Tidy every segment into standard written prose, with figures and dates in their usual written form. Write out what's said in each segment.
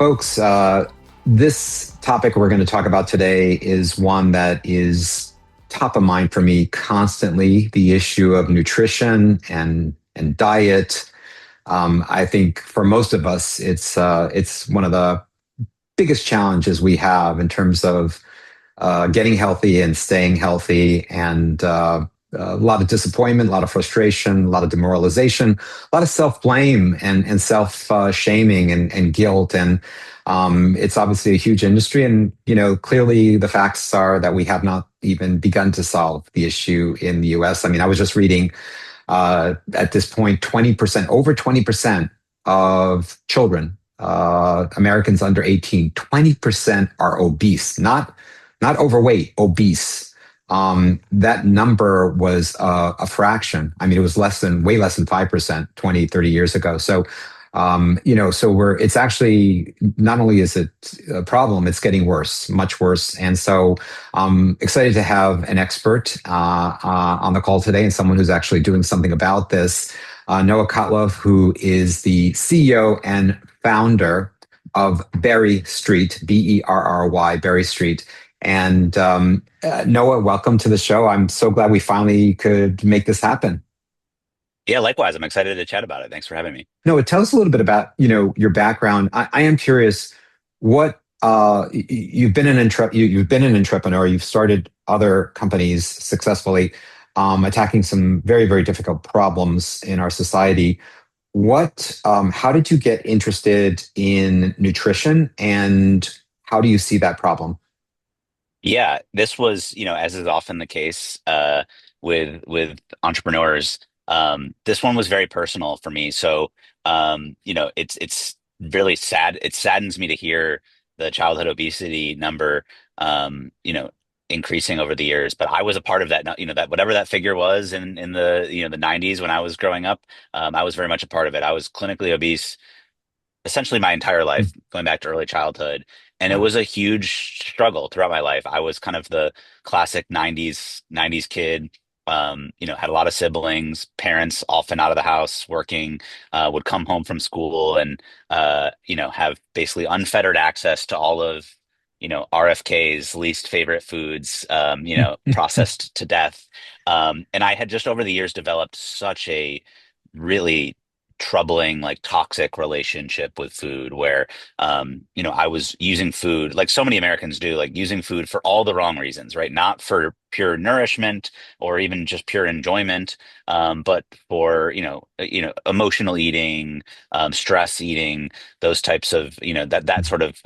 Folks, this topic we're going to talk about today is one that is top of mind for me constantly, the issue of nutrition and diet. I think for most of us, it's one of the biggest challenges we have in terms of getting healthy and staying healthy, and a lot of disappointment, a lot of frustration, a lot of demoralization, a lot of self-blame and self-shaming and guilt. And it's obviously a huge industry. And, clearly the facts are that we have not even begun to solve the issue in the US. I mean, I was just reading at this point, 20%, over 20% of children, Americans under 18, 20% are obese, not overweight, obese. That number was a fraction. I mean, it was way less than 5% 20, 30 years ago. So, it's actually, not only is it a problem, it's getting worse, much worse. And so I'm excited to have an expert on the call today, and someone who's actually doing something about this. Noah Kotlove, who is the CEO and founder of Berry Street, Berry, Berry Street. And Noah, welcome to the show. I'm so glad we finally could make this happen. Yeah, likewise. I'm excited to chat about it. Thanks for having me. Noah, tell us a little bit about your background. I am curious what you've been you've been an entrepreneur. You've started other companies successfully, attacking some very, very difficult problems in our society. How did you get interested in nutrition, and how do you see that problem? Yeah, this was, as is often the case with entrepreneurs, this one was very personal for me. So, it's really sad. It saddens me to hear the childhood obesity number, increasing over the years. But I was a part of that. That whatever that figure was in the 90s when I was growing up, I was very much a part of it. I was clinically obese essentially my entire life, going back to early childhood. And it Wow. was a huge struggle throughout my life. I was kind of the classic 90s kid. Had a lot of siblings, parents often out of the house working, would come home from school and have basically unfettered access to all of, RFK's least favorite foods, processed to death. And I had just over the years developed such a really troubling, like toxic relationship with food where I was using food like so many Americans do, like using food for all the wrong reasons, right? Not for pure nourishment or even just pure enjoyment, but for emotional eating, stress eating, those types of that sort of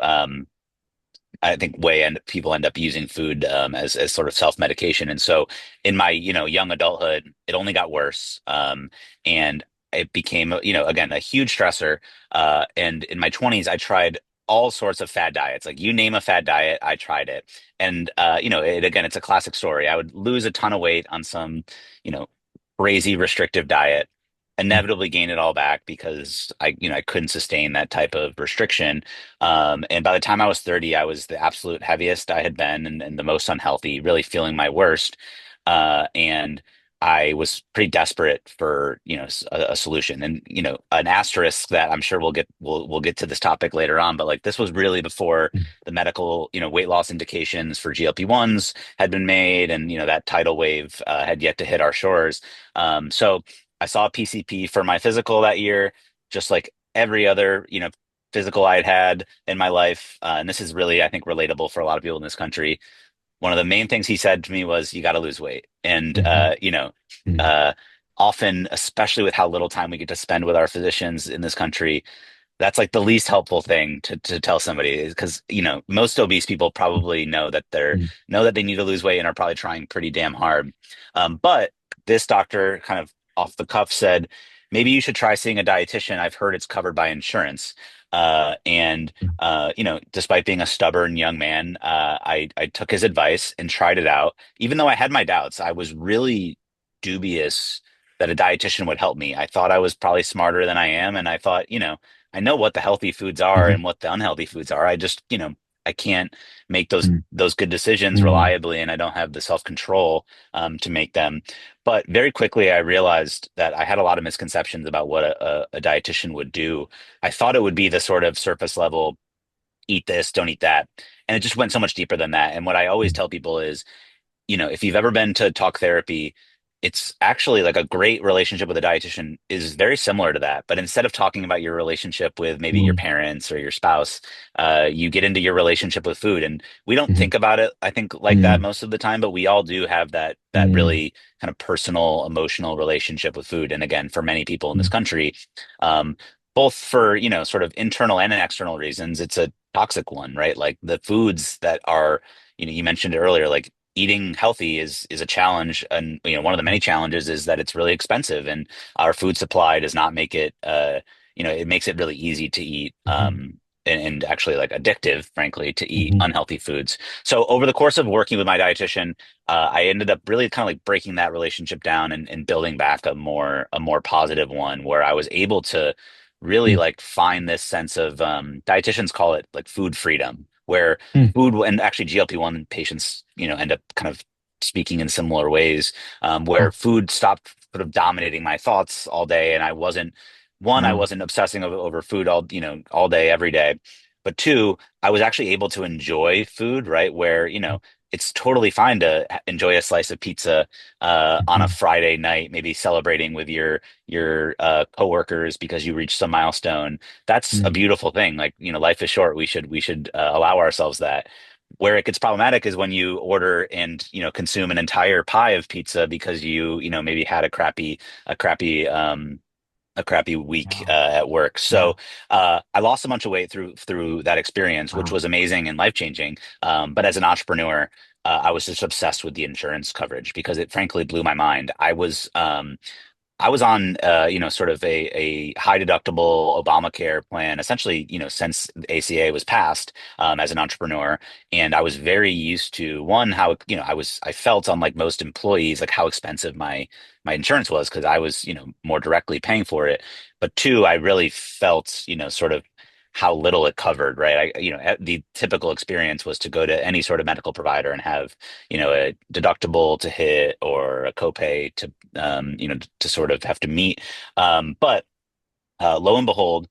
I think way and people end up using food as sort of self-medication. And so in my, young adulthood, it only got worse. And it became, again, a huge stressor. And in my 20s, I tried all sorts of fad diets. Like you name a fad diet, I tried it. And, it's a classic story. I would lose a ton of weight on some, you know, crazy restrictive diet, inevitably gain it all back because I couldn't sustain that type of restriction. And by the time I was 30, I was the absolute heaviest I had been and the most unhealthy, really feeling my worst. And I was pretty desperate for, a solution and, an asterisk that I'm sure we'll get to this topic later on, but like this was really before the medical, weight loss indications for GLP-1s had been made and, that tidal wave had yet to hit our shores. So I saw a PCP for my physical that year, just like every other, physical I had had in my life. And this is really, I think, relatable for a lot of people in this country. One of the main things he said to me was, "You got to lose weight." And Mhm. Mhm. uh, often, especially with how little time we get to spend with our physicians in this country, that's like the least helpful thing to tell somebody because most obese people probably Mhm. know that they need to lose weight and are probably trying pretty damn hard. But this doctor kind of off the cuff said, maybe you should try seeing a dietitian. I've heard it's covered by insurance. And despite being a stubborn young man, I took his advice and tried it out. Even though I had my doubts, I was really dubious that a dietitian would help me. I thought I was probably smarter than I am, and I thought, I know what the healthy foods are Mhm. and what the unhealthy foods are. I just, I can't make those Mhm. those good decisions Mhm. reliably, and I don't have the self-control to make them. But very quickly, I realized that I had a lot of misconceptions about what a dietitian would do. I thought it would be the sort of surface level, eat this, don't eat that. And it just went so much deeper than that. And what I always mm, tell people is, if you've ever been to talk therapy, it's actually like a great relationship with a dietitian is very similar to that. But instead of talking about your relationship with maybe your mm, parents or your spouse, you get into your relationship with food. And we don't mhm, think about it, I think, like that mm, most of the time, but we all do have that mm, really kind of personal, emotional relationship with food. And again, for many people in this mm, country, um, both for, sort of internal and external reasons, it's a toxic one, right? Like the foods that are, you mentioned it earlier, like eating healthy is a challenge, and one of the many challenges is that it's really expensive, and our food supply does not make it it makes it really easy to eat, mhm, and actually like addictive, frankly, to eat mhm, unhealthy foods. So over the course of working with my dietitian, I ended up really kind of like breaking that relationship down, and building back a more positive one where I was able to really mm, like find this sense of, dietitians call it like food freedom, where mm, food, and actually GLP-1 patients, end up kind of speaking in similar ways, where oh, food stopped sort of dominating my thoughts all day, and I wow. wasn't obsessing over food all day, every day, but two, I was actually able to enjoy food, right? Where, it's totally fine to enjoy a slice of pizza on a Mhm, Friday night, maybe celebrating with your coworkers because you reached some milestone. That's a mm, beautiful thing. Like, life is short. We should allow ourselves that. Where it gets problematic is when you order and, consume an entire pie of pizza because maybe had a crappy a crappy week wow. at work. Yeah. So I lost a bunch of weight through that experience, which Wow. was amazing and life changing. But as an entrepreneur, I was just obsessed with the insurance coverage because it frankly blew my mind. I was on, sort of a high deductible Obamacare plan, essentially, since the ACA was passed, as an entrepreneur. And I was very used to, one, how, I felt, unlike most employees, like how expensive my insurance was because I was, more directly paying for it. But two, I really felt, sort of how little it covered, right? The typical experience was to go to any sort of medical provider and have, a deductible to hit or a copay to sort of have to meet. But lo and behold,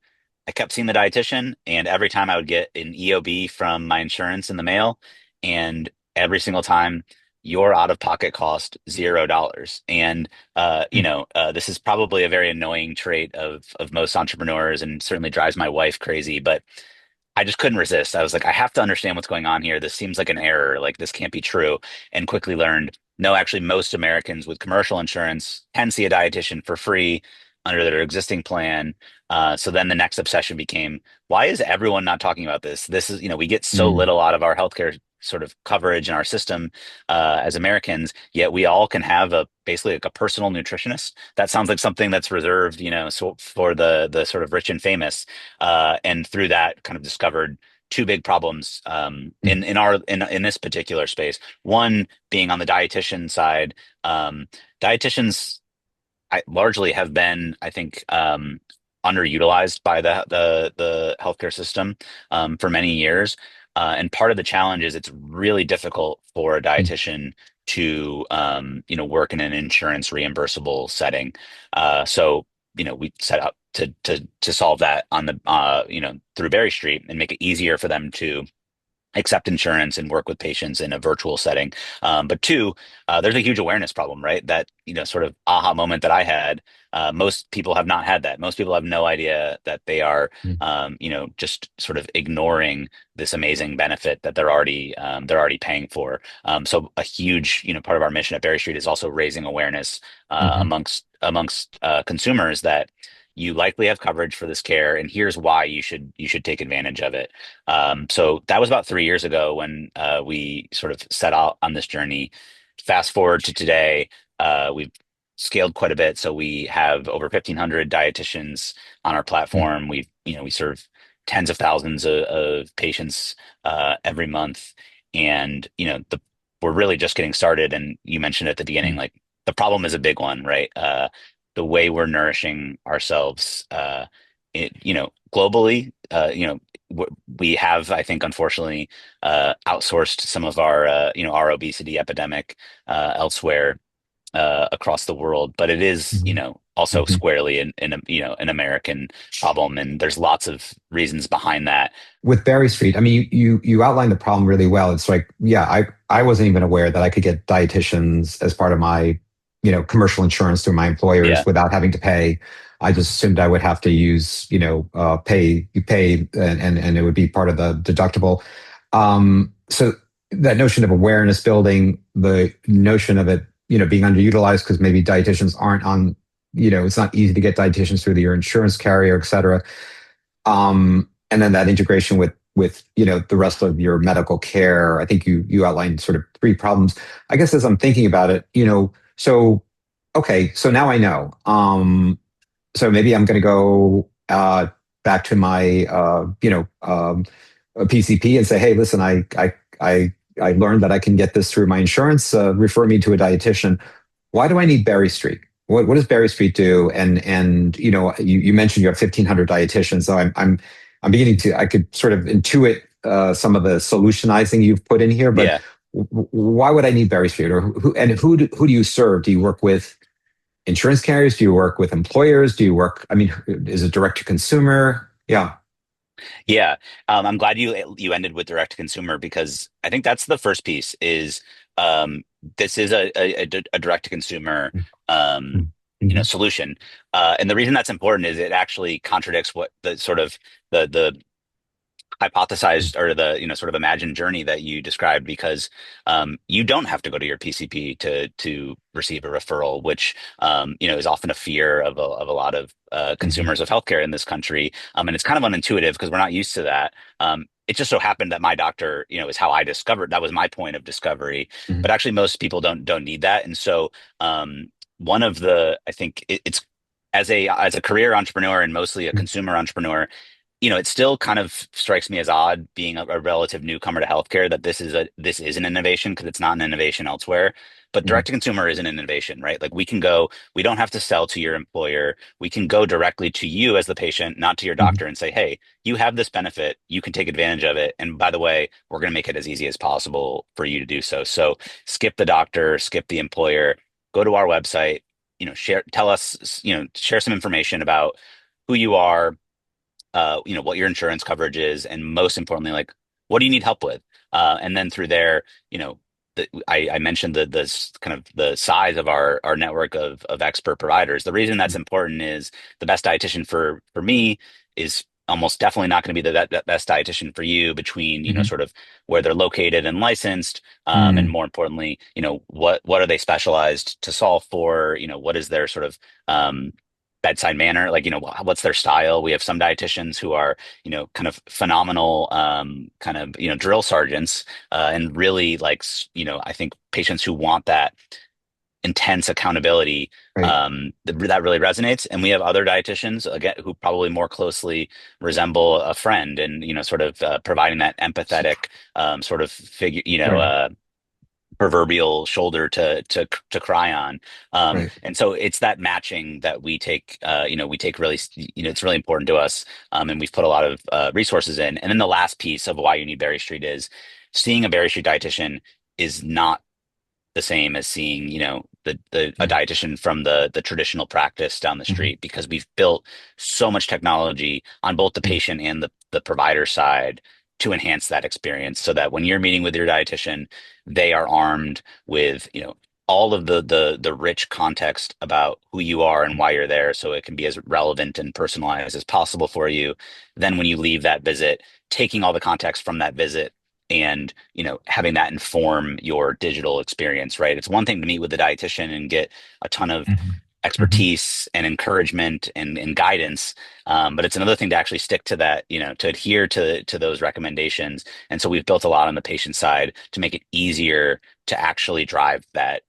I kept seeing the dietitian, and every time I would get an EOB from my insurance in the mail, and every single time, your out-of-pocket cost $0. And Mm, this is probably a very annoying trait of most entrepreneurs, and certainly drives my wife crazy. But I just couldn't resist. I was like, I have to understand what's going on here. This seems like an error. Like this can't be true. And quickly learned, no, actually, most Americans with commercial insurance can see a dietitian for free under their existing plan. So then the next obsession became, why is everyone not talking about this? This is, we get so mm, little out of our healthcare sort of coverage in our system, as Americans, yet we all can have basically like a personal nutritionist. That sounds like something that's reserved, so for the sort of rich and famous, and through that kind of discovered two big problems, mm, in this particular space. One being on the dietitian side. Dietitians, largely have been, I think, underutilized by the healthcare system, for many years. And part of the challenge is it's really difficult for a mm, dietitian to, work in an insurance reimbursable setting. So, we set out to solve that on the, through Berry Street and make it easier for them to accept insurance and work with patients in a virtual setting. But two, there's a huge awareness problem, right? That, sort of aha moment that I had. Most people have not had that. Most people have no idea that they are, mm, just sort of ignoring this amazing benefit that they're already paying for. So a huge, part of our mission at Berry Street is also raising awareness, mhm, amongst consumers that you likely have coverage for this care, and here's why you should take advantage of it. So that was about 3 years ago when we sort of set out on this journey. Fast forward to today, we've scaled quite a bit. So we have over 1,500 dietitians on our mm, platform. We serve tens of thousands of patients every month, and we're really just getting started. And you mentioned at the beginning, mm, like the problem is a big one, right? The way we're nourishing ourselves, globally, we have, I think, unfortunately, outsourced some of our obesity epidemic elsewhere. across the world, but it is, Mhm. also Mhm. squarely an American problem, and there's lots of reasons behind that. With Berry Street, I mean, you outlined the problem really well. It's like, yeah, I wasn't even aware that I could get dietitians as part of my, commercial insurance through my employers Yeah, without having to pay. I just assumed I would have to use, pay, and it would be part of the deductible. So that notion of awareness building, the notion of it, being underutilized because maybe dietitians aren't on, it's not easy to get dietitians through your insurance carrier, et cetera. And then that integration with the rest of your medical care. I think you outlined sort of three problems. I guess as I'm thinking about it, so okay, so now I know. So maybe I'm going to go back to my PCP and say, hey, listen, I learned that I can get this through my insurance. Refer me to a dietitian. Why do I need Berry Street? What does Berry Street do? And you mentioned you have 1,500 dietitians, so I'm beginning to, I could sort of intuit some of the solutionizing you've put in here, but yeah. why would I need Berry Street? Or who do you serve? Do you work with insurance carriers? Do you work with employers? Do you work? I mean, is it direct to consumer? Yeah. Yeah, I'm glad you ended with direct to consumer because I think that's the first piece is this is a direct to consumer Mhm. solution, and the reason that's important is it actually contradicts what the sort of the hypothesized or the sort of imagined journey that you described because you don't have to go to your PCP to receive a referral, which is often a fear of a lot of Mhm. consumers of healthcare in this country, and it's kind of unintuitive because we're not used to that. It just so happened that my doctor, is how I discovered that was my point of discovery, but Mhm. actually most people don't need that, and so one of the I think it's as a career entrepreneur and mostly a Mhm. consumer entrepreneur, it still kind of strikes me as odd being a relative newcomer to healthcare that this is an innovation because it's not an innovation elsewhere. But Mhm. direct to consumer is an innovation, right? Like we don't have to sell to your employer. We can go directly to you as the patient, not to your Mhm. doctor, and say, hey, you have this benefit. You can take advantage of it. And by the way, we're going to make it as easy as possible for you to do so. So skip the doctor, skip the employer, go to our website, tell us, share some information about who you are, what your insurance coverage is, and most importantly, like, what do you need help with? And then through there, I mentioned the kind of the size of our network of expert providers. The reason that's important is the best dietitian for me is almost definitely not going to be the best dietitian for you between, Mhm. sort of where they're located and licensed, and Mhm. more importantly, what are they specialized to solve for? What is their sort of bedside manner, like, what's their style. We have some dietitians who are, kind of phenomenal, kind of, drill sergeants, and really like, I think patients who want that intense accountability, Right. that really resonates. And we have other dietitians again who probably more closely resemble a friend and, sort of providing that empathetic, sort of figure, Right. proverbial shoulder to cry on. Right. And so it's that matching that we take really, it's really important to us. And we've put a lot of resources in. And then the last piece of why you need Berry Street is seeing a Berry Street dietitian is not the same as seeing, a Yeah. dietitian from the traditional practice down the Mhm. street because we've built so much technology on both the Mhm. patient and the provider side to enhance that experience so that when you're meeting with your dietitian, they are armed with, all of the rich context about who you are and why you're there so it can be as relevant and personalized as possible for you. Then when you leave that visit, taking all the context from that visit and having that inform your digital experience, right? It's one thing to meet with the dietitian and get a ton of Mhm. Mhm. expertise and encouragement and guidance, but it's another thing to actually stick to that, to adhere to those recommendations. And so we've built a lot on the patient side to make it easier to actually drive that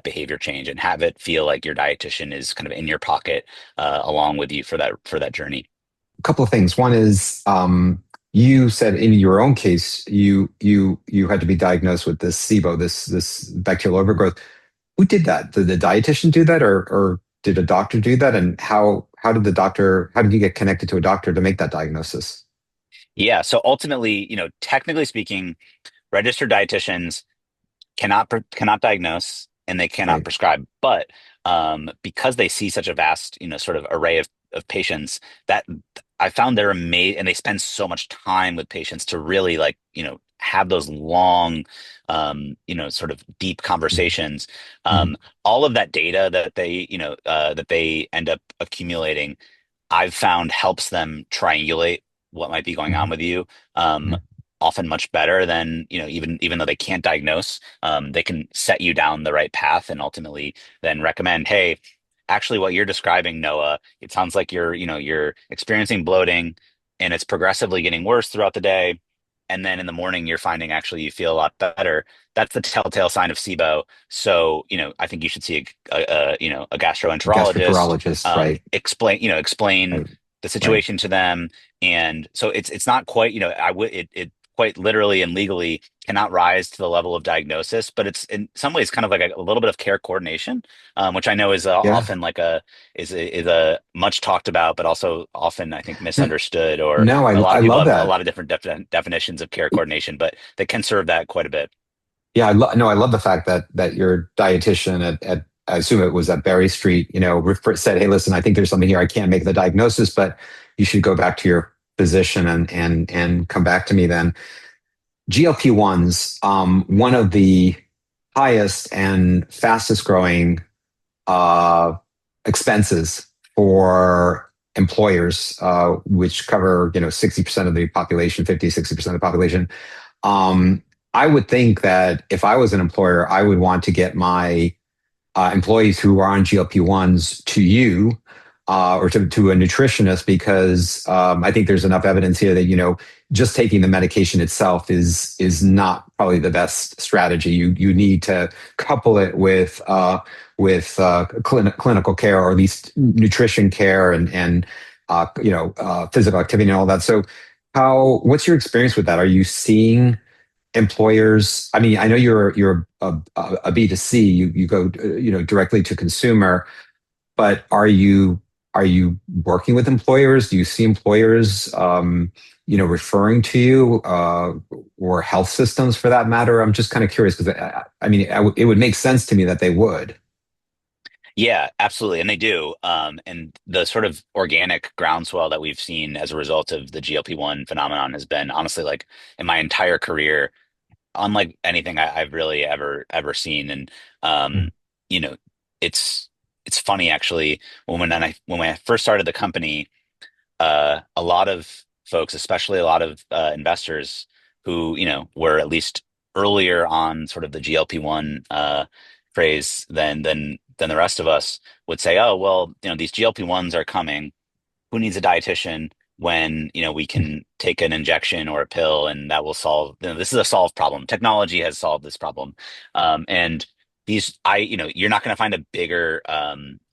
behavior change and have it feel like your dietitian is kind of in your pocket, along with you for that journey. A couple of things. One is you said in your own case you had to be diagnosed with this SIBO, this bacterial overgrowth. Who did that? Did the dietitian do that, or did a doctor do that? And how did you get connected to a doctor to make that diagnosis? Yeah, so ultimately, technically speaking, registered dietitians cannot diagnose. and they cannot Right. prescribe. But because they see such a vast, sort of array of patients, that I found they're amazing, and they spend so much time with patients to really like, have those long, sort of deep conversations. Mm-hmm. Um, all of that data that they end up accumulating, I've found helps them triangulate what might be going on with you. Um, often much better than, even though they can't diagnose, they can set you down the right path and ultimately then recommend, hey, actually what you're describing, Noah, it sounds like you're experiencing bloating and it's progressively getting worse throughout the day. And then in the morning, you're finding actually you feel a lot better. That's the telltale sign of SIBO. So, I think you should see a gastroenterologist, Gastroenterologist, right? explain Right. the Right. situation to them. And so it's not quite, I would it quite literally and legally cannot rise to the level of diagnosis, but it's in some ways kind of like a little bit of care coordination, which I know is Yeah. often like a much talked about, but also often I think N- misunderstood, or No, a lot I of people love have a that. lot of different definitions of care coordination, but they can serve that quite a bit. Yeah, no, I love the fact that your dietitian at I assume it was at Berry Street, said, "Hey, listen, I think there's something here. I can't make the diagnosis, but you should go back to your physician and come back to me then." GLP-1s, one of the highest and fastest growing uh, expenses for employers, which cover 60% of the population, 50, 60% of the population. Um, I would think that if I was an employer, I would want to get my employees who are on GLP-1s to you or to a nutritionist because I think there's enough evidence here that just taking the medication itself is not probably the best strategy. You need to couple it with clinical care or at least nutrition care and physical activity and all that. So what's your experience with that? Are you seeing employers? I mean, I know you're a B2C, you go directly to consumer, but are you working with employers? Do you see employers referring to you or health systems for that matter? I'm just kind of curious because I mean it would make sense to me that they would. Yeah, absolutely. And they do. And the sort of organic groundswell that we've seen as a result of the GLP-1 phenomenon has been honestly like in my entire career, unlike anything I've really ever seen. And Mm, you know, it's it's funny actually when I first started the company, a lot of folks, especially a lot of investors who, were at least earlier on sort of the GLP-1 phrase than the rest of us would say, oh, well, these GLP-1s are coming. Who needs a dietitian when, we can take an injection or a pill and that will solve, this is a solved problem. Technology has solved this problem. And you're not going to find a bigger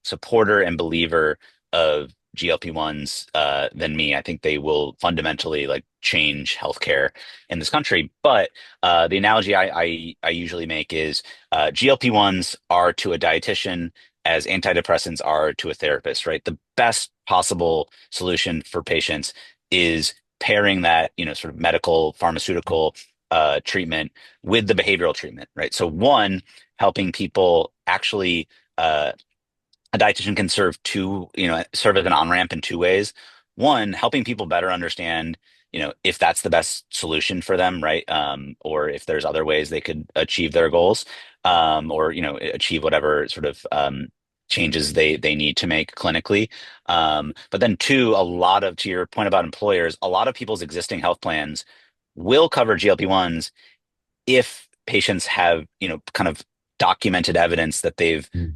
supporter and believer of GLP-1s than me. I think they will fundamentally like change healthcare in this country. But the analogy I usually make is GLP-1s are to a dietitian as antidepressants are to a therapist, right? The best possible solution for patients is pairing that, sort of medical pharmaceutical treatment with the behavioral treatment, right? So one, helping people actually a dietitian can serve as an on-ramp in two ways. One, helping people better understand, if that's the best solution for them, right? Or if there's other ways they could achieve their goals, or, achieve whatever sort of changes they need to make clinically. But then two, to your point about employers, a lot of people's existing health plans will cover GLP-1s if patients have, kind of documented evidence that they've mm,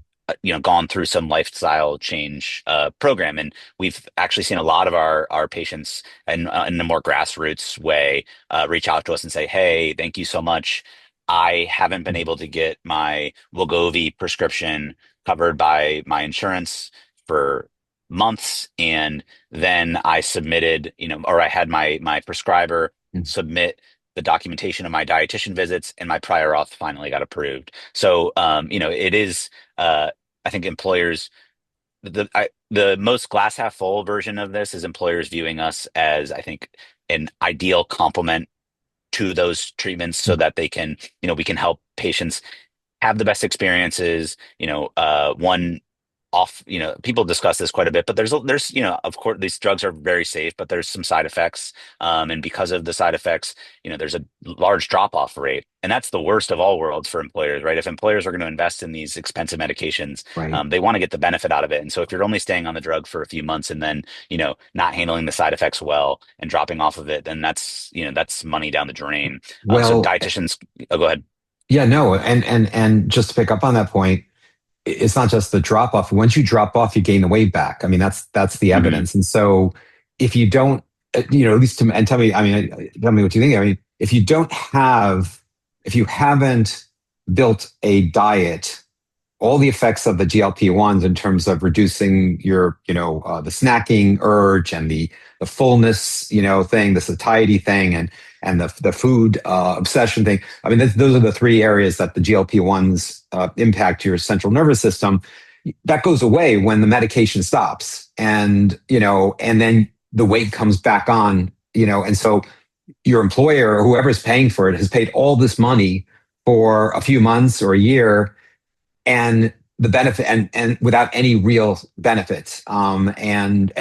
gone through some lifestyle change program. And we've actually seen a lot of our patients in a more grassroots way reach out to us and say, hey, thank you so much. I haven't been mm, able to get my Wegovy prescription covered by my insurance for months. And then I submitted, or I had my prescriber mm. submit the documentation of my dietitian visits, and my prior auth finally got approved. So, it is, I think employers, the most glass half full version of this is employers viewing us as, I think, an ideal complement to those treatments so that they can, we can help patients have the best experiences. One off, people discuss this quite a bit, but there's, of course, these drugs are very safe, but there's some side effects. And because of the side effects, there's a large drop off rate. And that's the worst of all worlds for employers, right? If employers are going to invest in these expensive medications, Right. they want to get the benefit out of it. And so if you're only staying on the drug for a few months and then, not handling the side effects well and dropping off of it, then that's money down the drain. So Well, dietitians, oh, go ahead. yeah, no, and just to pick up on that point, it's not just the drop off. Once you drop off, you gain the weight back. I mean, that's the Hmm. evidence. And so if you don't, at least to, and tell me, I mean, tell me what you think. I mean, if you haven't built a diet, all the effects of the GLP-1s in terms of reducing your, the snacking urge and the fullness, thing, the satiety thing, and the food obsession thing. I mean, those are the three areas that the GLP-1s impact your central nervous system. That goes away when the medication stops, and then the weight comes back on, and so your employer or whoever's paying for it has paid all this money for a few months or a year, and the benefit, and without any real benefits, and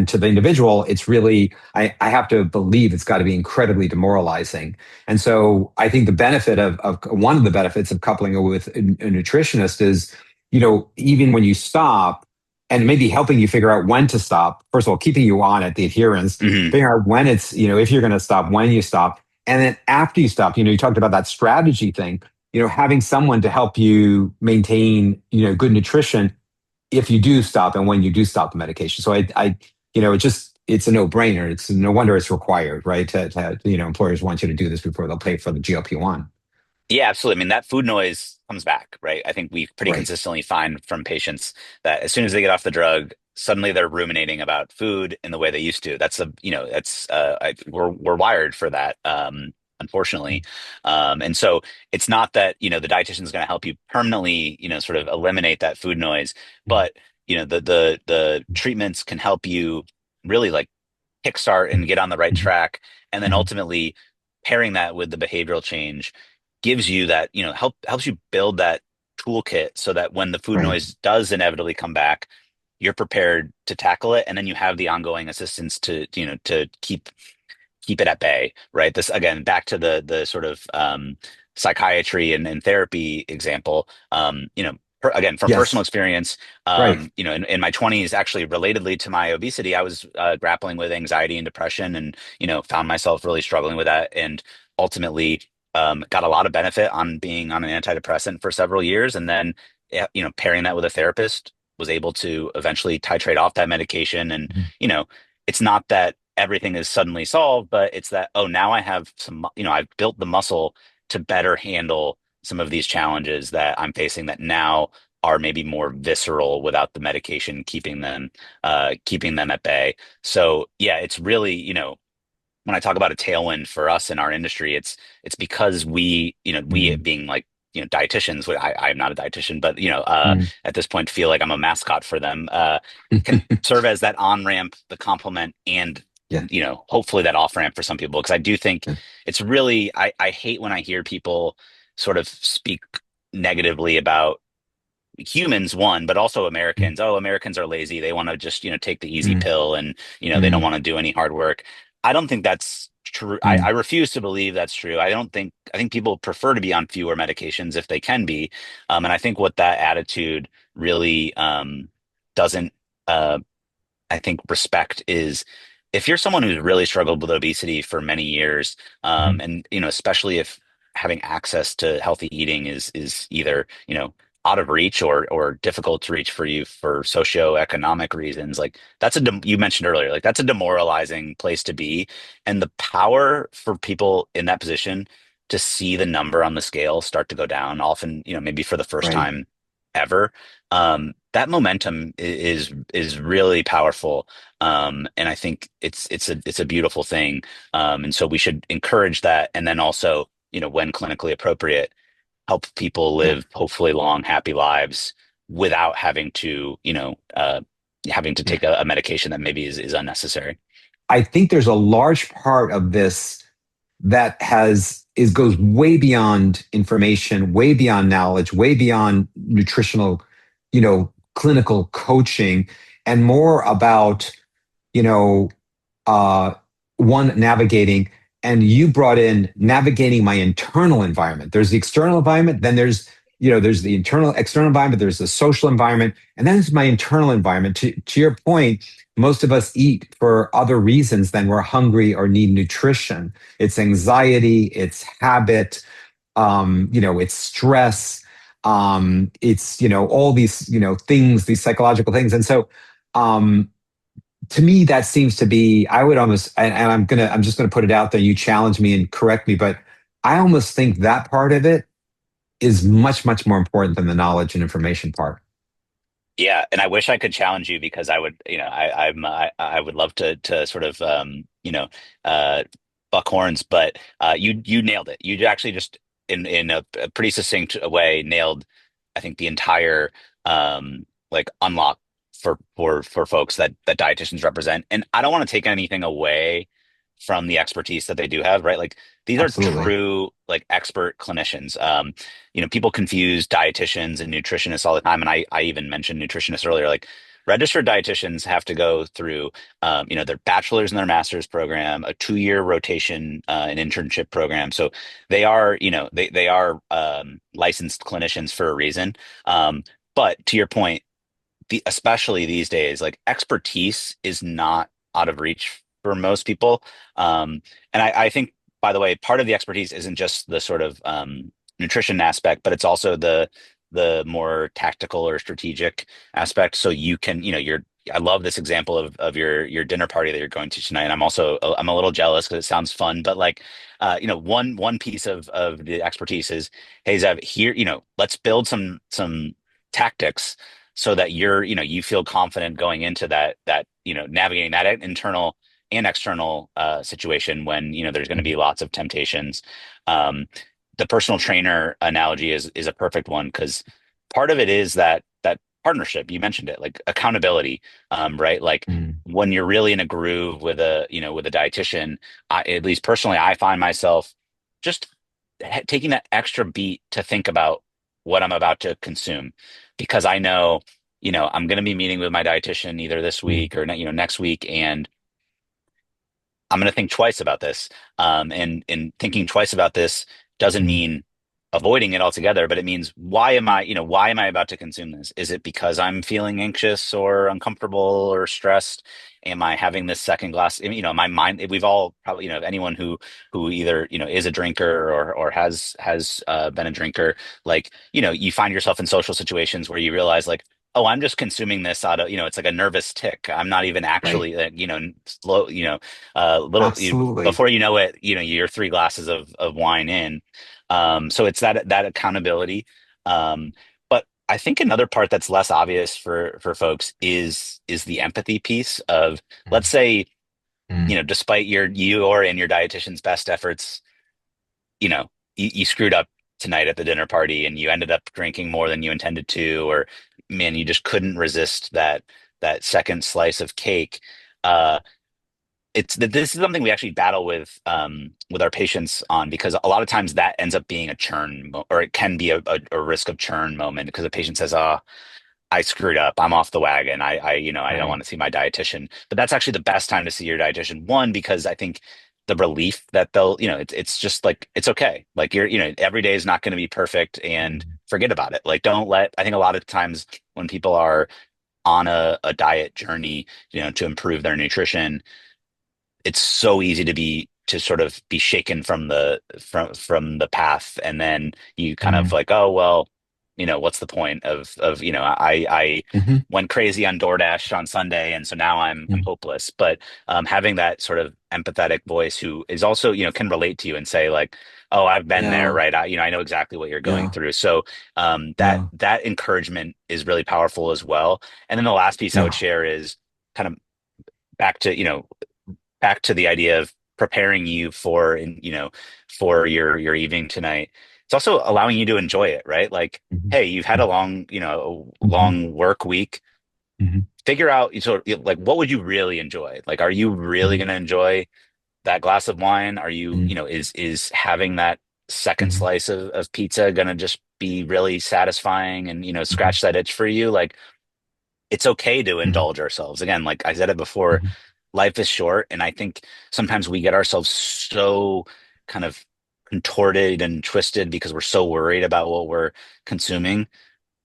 to the individual, it's really, I have to believe it's got to be incredibly demoralizing. And so I think the benefit of one of the benefits of coupling it with a nutritionist is, even when you stop, and maybe helping you figure out when to stop, first of all, keeping you on at the adherence, Hmm. figuring out when it's, if you're going to stop, when you stop, and then after you stop, you talked about that strategy thing, having someone to help you maintain, good nutrition if you do stop and when you do stop the medication. So it's a no-brainer. It's no wonder it's required, right? Employers want you to do this before they'll pay for the GLP-1. Yeah, absolutely. I mean, that food noise comes back, right? I think we pretty Right. consistently find from patients that as soon as they get off the drug, suddenly they're ruminating about food in the way they used to. We're wired for that, unfortunately. And so it's not that, the dietitian is going to help you permanently, sort of eliminate that food noise, but the treatments can help you really like kickstart and get on the right track, and then ultimately pairing that with the behavioral change gives you that, helps you build that toolkit so that when the food Right. noise does inevitably come back, you're prepared to tackle it, and then you have the ongoing assistance to keep it at bay, right? This again, back to the sort of psychiatry and therapy example. Again, from personal Yes. experience, Right. in my 20s, actually relatedly to my obesity, I was grappling with anxiety and depression, and found myself really struggling with that, and ultimately got a lot of benefit on being on an antidepressant for several years, and then pairing that with a therapist, was able to eventually titrate off that medication, and you know it's not that everything is suddenly solved, but it's that, oh, now I have I've built the muscle to better handle some of these challenges that I'm facing that now are maybe more visceral without the medication keeping them at bay. So yeah, it's really, when I talk about a tailwind for us in our industry, it's because we Mm. being like, dietitians, I'm not a dietitian, but Mm. at this point feel like I'm a mascot for them, can serve as that on ramp, the complement, and Yeah. hopefully that off ramp for some people. Because I do think it's really, I hate when I hear people sort of speak negatively about humans, one, but also Mm. Americans. Oh, Americans are lazy. They want to just, take the easy Mm. pill, and, they don't Mm. want to do any hard work. I don't think that's true. I Mm. refuse to believe that's true. I think people prefer to be on fewer medications if they can be. And I think what that attitude really doesn't, uh, I think, respect is, if you're someone who's really struggled with obesity for many years, Mm. and especially if having access to healthy eating is either out of reach or difficult to reach for you for socioeconomic reasons, like you mentioned earlier, like that's a demoralizing place to be, and the power for people in that position to see the number on the scale start to go down, often maybe for the first Right. time ever, that momentum is really powerful, and I think it's a beautiful thing, and so we should encourage that, and then also, when clinically appropriate, help people Yeah. live hopefully long, happy lives without having to Yeah. take a medication that maybe is unnecessary. I think there's a large part of this that has is goes way beyond information, way beyond knowledge, way beyond nutritional, clinical coaching, and more about, you know, uh, one navigating, and you brought in navigating my internal environment. There's the external environment, then there's the internal external environment, there's the social environment, and then there's my internal environment. To your point, most of us eat for other reasons than we're hungry or need nutrition. It's anxiety, it's habit, it's stress, it's all these things, these psychological things, and so um, to me that seems to be, I would almost, and I'm just gonna put it out there, you challenge me and correct me, but I almost think that part of it is much, much more important than the knowledge and information part. Yeah, and I wish I could challenge you because I would, I would love to sort of uh buck horns, but you nailed it. You actually just in a pretty succinct way nailed, I think, the entire like unlock for folks that dietitians represent. And I don't want to take anything away from the expertise that they do have, right? Like these are Absolutely. true like expert clinicians. People confuse dietitians and nutritionists all the time, and I even mentioned nutritionists earlier. Like registered dietitians have to go through, their bachelor's and their master's program, a 2-year rotation, an internship program. So they are, they are licensed clinicians for a reason. But to your point, especially these days, like expertise is not out of reach for most people. And I think, by the way, part of the expertise isn't just the sort of nutrition aspect, but it's also the more tactical or strategic aspect. So you can, I love this example of your dinner party that you're going to tonight. I'm a little jealous because it sounds fun, but like, one piece of the expertise is, hey, Zev, here, let's build some tactics so that you feel confident going into that navigating that internal and external situation when there's going to be lots of temptations. um, the personal trainer analogy is a perfect one because part of it is that partnership. You mentioned it, like accountability, right? Like Mm, when you're really in a groove with a dietitian, at least personally, I find myself just taking that extra beat to think about what I'm about to consume, because I know, I'm going to be meeting with my dietitian either this mm, week or next week, and I'm going to think twice about this. And thinking twice about this doesn't mm, mean avoiding it altogether, but it means why am I about to consume this? Is it because I'm feeling anxious or uncomfortable or stressed? Am I having this second glass? My mind, we've all probably, anyone who either, is a drinker or has been a drinker, like, you find yourself in social situations where you realize like, oh, I'm just consuming this out of, it's like a nervous tick. I'm not even right. actually, slow, little Absolutely. before you know it, you're 3 glasses of wine in. So it's that accountability. But I think another part that's less obvious for folks is the empathy piece of, let's Mm, say, mm, despite your and your dietitian's best efforts, you screwed up tonight at the dinner party and you ended up drinking more than you intended to, or man, you just couldn't resist that second slice of cake. Uh, it's that this is something we actually battle with our patients on, because a lot of times that ends up being a or it can be a risk of churn moment because the patient says, "Oh, I screwed up. I'm off the wagon. I don't right. want to see my dietitian." But that's actually the best time to see your dietitian. One, because I think the relief that they'll, it's just like, it's okay. Like every day is not going to be perfect, and Mm, forget about it. Like don't let, I think a lot of times when people are on a diet journey, to improve their nutrition, it's so easy to sort of be shaken from the path, and then you kind of mm, like, oh well, what's the point of I mhm, went crazy on DoorDash on Sunday, and so now I'm mm. hopeless. But having that sort of empathetic voice who is also, can relate to you and say like, oh, I've been there, Yeah, right? I know exactly what you're going yeah, through. So that yeah, that encouragement is really powerful as well. And then the last piece I would yeah. share is kind of back to, back to the idea of preparing you for your evening tonight. It's also allowing you to enjoy it, right? Like, Mhm, hey, you've had a long, mhm, long work week. mhm, Figure out, like, what would you really enjoy? Like, are you really mhm, going to enjoy that glass of wine? Are you, mm, is having that second mhm, slice of pizza gonna just be really satisfying and, mhm, scratch that itch for you? Like, it's okay to mhm, indulge ourselves. Again, like I said it before, mhm, life is short, and I think sometimes we get ourselves so kind of contorted and twisted because we're so worried about what we're consuming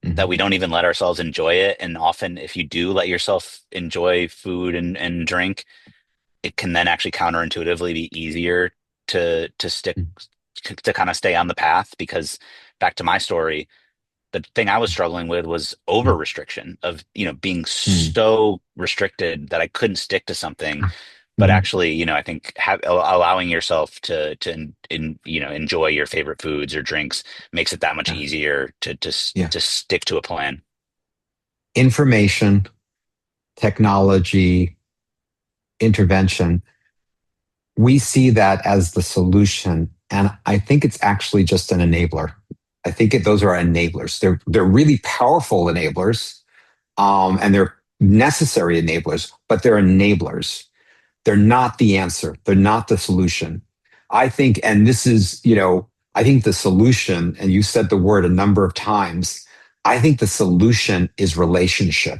that mhm, we don't even let ourselves enjoy it. And often, if you do let yourself enjoy food and drink, it can then actually counterintuitively be easier to stick mhm, to kind of stay on the path. Because back to my story, the thing I was struggling with was over mhm, restriction of, being mhm, so restricted that I couldn't stick to something. But mhm. actually, I think allowing yourself to enjoy your favorite foods or drinks makes it that much Yeah, easier yeah. to stick to a plan. Information, technology, intervention, we see that as the solution. And I think it's actually just an enabler. I think those are enablers. They're really powerful enablers, and they're necessary enablers, but they're enablers. They're not the answer. They're not the solution. I think, and this is, I think the solution, and you said the word a number of times, I think the solution is relationship.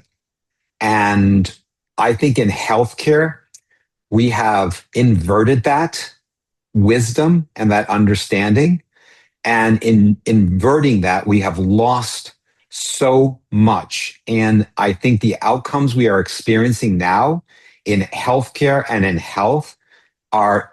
And I think in healthcare, we have inverted that wisdom and that understanding. And in inverting that, we have lost so much. And I think the outcomes we are experiencing now in healthcare and in health are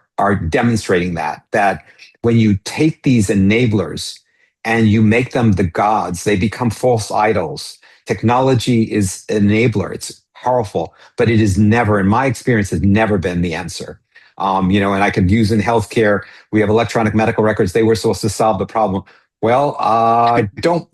demonstrating that when you take these enablers and you make them the gods, they become false idols. Technology is an enabler. It's powerful, but it is never, in my experience, has never been the answer. And I could use in healthcare, we have electronic medical records. They were supposed to solve the problem. Well, don't.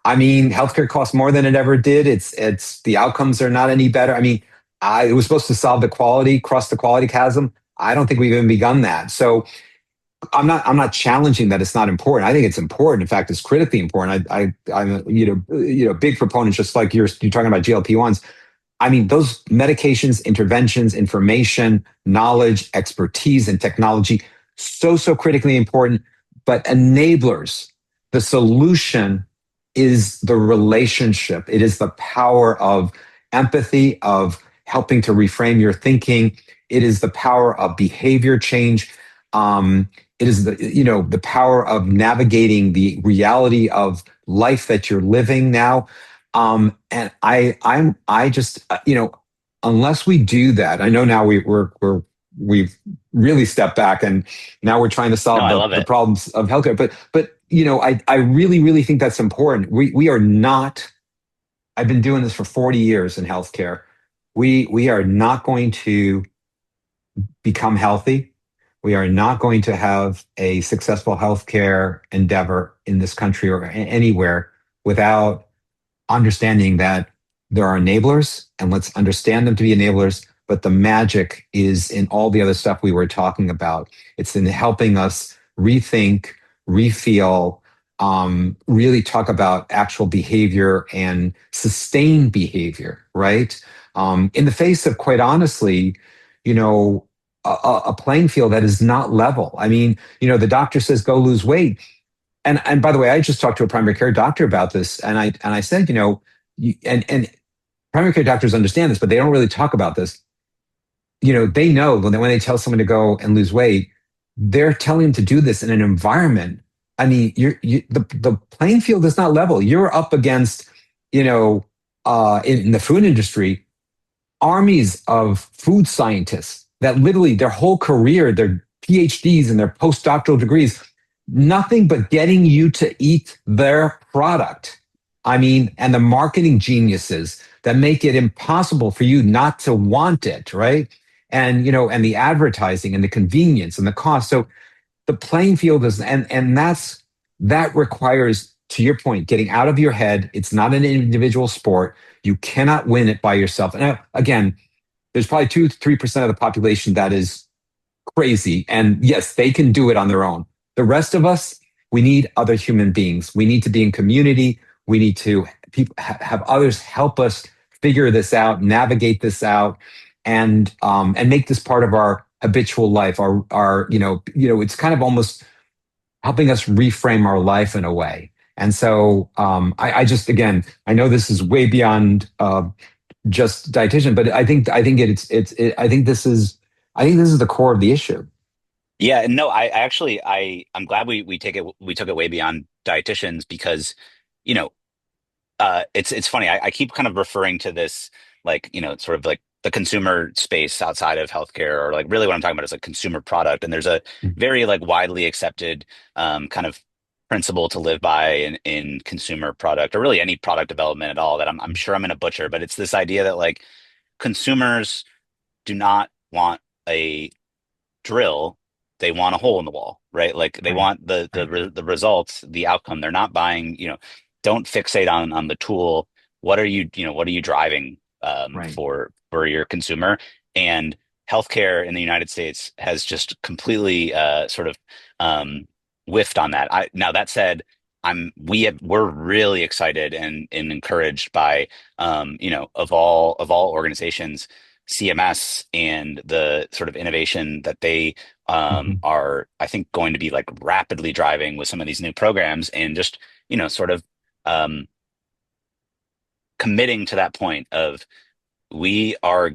I mean, healthcare costs more than it ever did. It's the outcomes are not any better. I mean, it was supposed to solve the quality, cross the quality chasm. I don't think we've even begun that. So I'm not challenging that it's not important. I think it's important. In fact, it's critically important. I'm a, big proponent, just like you're talking about GLP-1s. I mean, those medications, interventions, information, knowledge, expertise, and technology, so critically important. But enablers, the solution is the relationship. It is the power of empathy, of helping to reframe your thinking. It is the power of behavior change. It is the power of navigating the reality of life that you're living now. And I just unless we do that, I know now we've really stepped back and now we're trying to No, solve I the love it. problems of healthcare. But I really think that's important. We are not. I've been doing this for 40 years in healthcare. We are not going to become healthy. We are not going to have a successful healthcare endeavor in this country or anywhere without understanding that there are enablers, and let's understand them to be enablers. But the magic is in all the other stuff we were talking about. It's in helping us rethink, refeel, really talk about actual behavior and sustain behavior, right? In the face of, quite honestly, you know, a playing field that is not level. I mean, the doctor says go lose weight, and by the way, I just talked to a primary care doctor about this, and I said, and primary care doctors understand this, but they don't really talk about this. They know when they tell someone to go and lose weight, they're telling them to do this in an environment. I mean, the playing field is not level. You're up against, in the food industry, armies of food scientists that literally their whole career, their PhDs and their postdoctoral degrees, nothing but getting you to eat their product. I mean, and the marketing geniuses that make it impossible for you not to want it, right? And the advertising and the convenience and the cost. So the playing field is, and that requires, to your point, getting out of your head. It's not an individual sport. You cannot win it by yourself. And again, there's probably 2-3% of the population that is crazy. And yes, they can do it on their own. The rest of us, we need other human beings. We need to be in community. We need to have others help us figure this out, navigate this out, and make this part of our habitual life, our it's kind of almost helping us reframe our life in a way. And so I just again, I know this is way beyond just dietitian, but I think I think this is the core of the issue. Yeah, and no, I actually I'm glad we took it way beyond dietitians because, you know, it's funny. I keep kind of referring to this like, sort of like the consumer space outside of healthcare, or like really what I'm talking about is a consumer product. And there's a very like widely accepted kind of principle to live by in consumer product, or really any product development at all, that I'm sure I'm going to butcher, but it's this idea that like consumers do not want a drill, they want a hole in the wall, right? Like they Right, want right, the results, the outcome. They're not buying, don't fixate on the tool. What are you driving right. for your consumer? And healthcare in the United States has just completely sort of whiffed on that. Now that said, we're really excited and encouraged by of all organizations, CMS and the sort of innovation that they Mhm. are, I think, going to be like rapidly driving with some of these new programs, and just, sort of um, committing to that point of we are,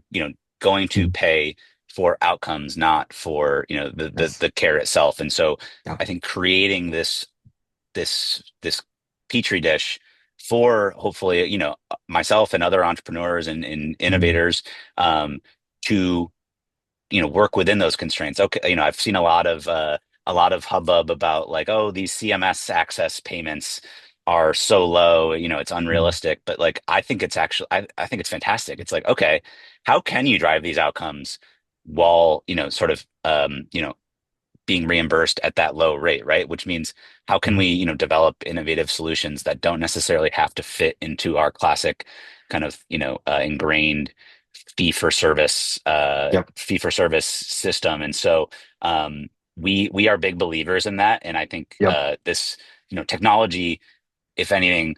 going to Mhm. pay for outcomes, not for, Yes. the care itself. And so Yep. I think creating this petri dish for hopefully, myself and other entrepreneurs and Mhm. innovators um, to work within those constraints. Okay, I've seen a lot of hubbub about like, oh, these CMS access payments are so low, it's Mhm. unrealistic. But like, I think it's actually, I think it's fantastic. It's like, okay, how can you drive these outcomes while, sort of being reimbursed at that low rate, right? Which means how can we, Mhm. develop innovative solutions that don't necessarily have to fit into our classic kind of, ingrained Yep. fee for service system. And so we are big believers in that. And I think Yep. this, technology, if anything,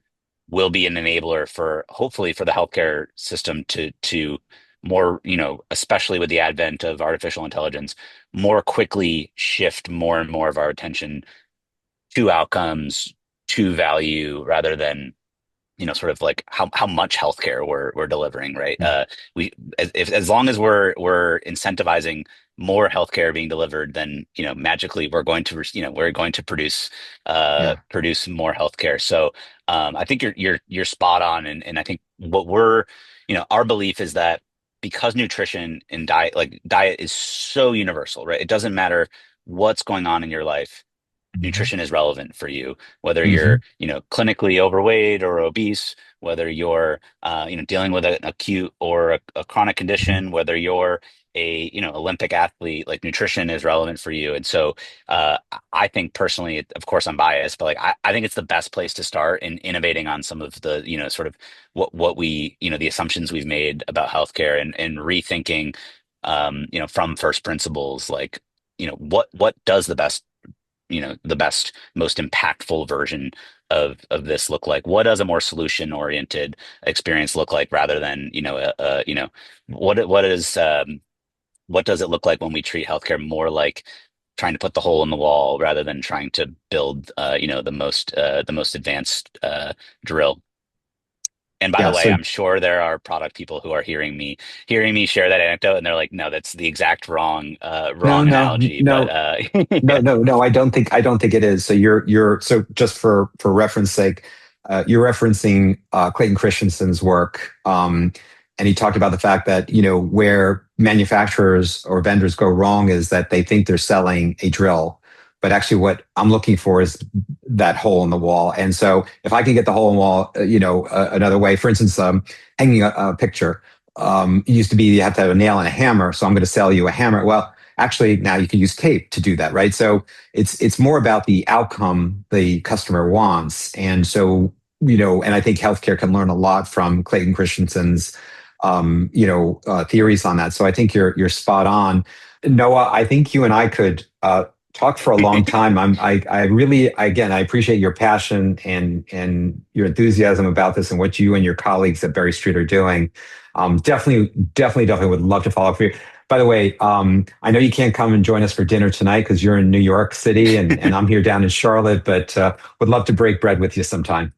will be an enabler for hopefully for the healthcare system to more, especially with the advent of artificial intelligence, more quickly shift more and more of our attention to outcomes, to value, rather than sort of like how much healthcare we're delivering, right? Mhm. We as long as we're incentivizing more healthcare being delivered, then magically we're going to Yeah. produce more healthcare. So I think you're spot on, and I think what we're our belief is that because nutrition and diet is so universal, right? It doesn't matter what's going on in your life, Mhm. nutrition is relevant for you, whether you're, Mhm. clinically overweight or obese, whether you're, dealing with an acute or a chronic Mhm. condition, whether you're a, Olympic athlete, like nutrition is relevant for you. And so, I think personally, of course, I'm biased, but like, I think it's the best place to start in innovating on some of the, sort of what we, the assumptions we've made about healthcare, and rethinking, from first principles, like, what does the best, most impactful version of this look like? What does a more solution oriented experience look like, rather than what does it look like when we treat healthcare more like trying to put the hole in the wall, rather than trying to build the most advanced drill? And by the Yeah. way, So I'm sure there are product people who are hearing me share that anecdote, and they're like, no, that's the exact no, wrong no, analogy. But no. No, yeah. no, no. I don't think it is. So you're so just for reference sake, you're referencing Clayton Christensen's work, and he talked about the fact that where manufacturers or vendors go wrong is that they think they're selling a drill, but actually what I'm looking for is that hole in the wall. And so if I can get the hole in the wall, another way, for instance, hanging a picture. It used to be you have to have a nail and a hammer, so I'm going to sell you a hammer. Well, actually now you can use tape to do that, right? So it's more about the outcome the customer wants. And so and I think healthcare can learn a lot from Clayton Christensen's theories on that. So I think you're spot on, Noah. I think you and I could talk for a long time. I really, again, I appreciate your passion and your enthusiasm about this and what you and your colleagues at Berry Street are doing. Definitely would love to follow up for you. By the way, I know you can't come and join us for dinner tonight because you're in New York City and I'm here down in Charlotte, but would love to break bread with you sometime.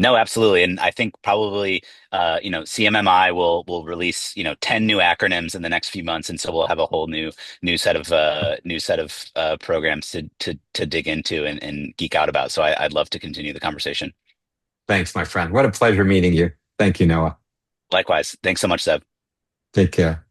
No, absolutely. And I think probably CMMI will release, 10 new acronyms in the next few months. And so we'll have a whole new set of programs to dig into and geek out about. So I'd love to continue the conversation. Thanks, my friend. What a pleasure meeting you. Thank you, Noah. Likewise. Thanks so much, Seb. Take care.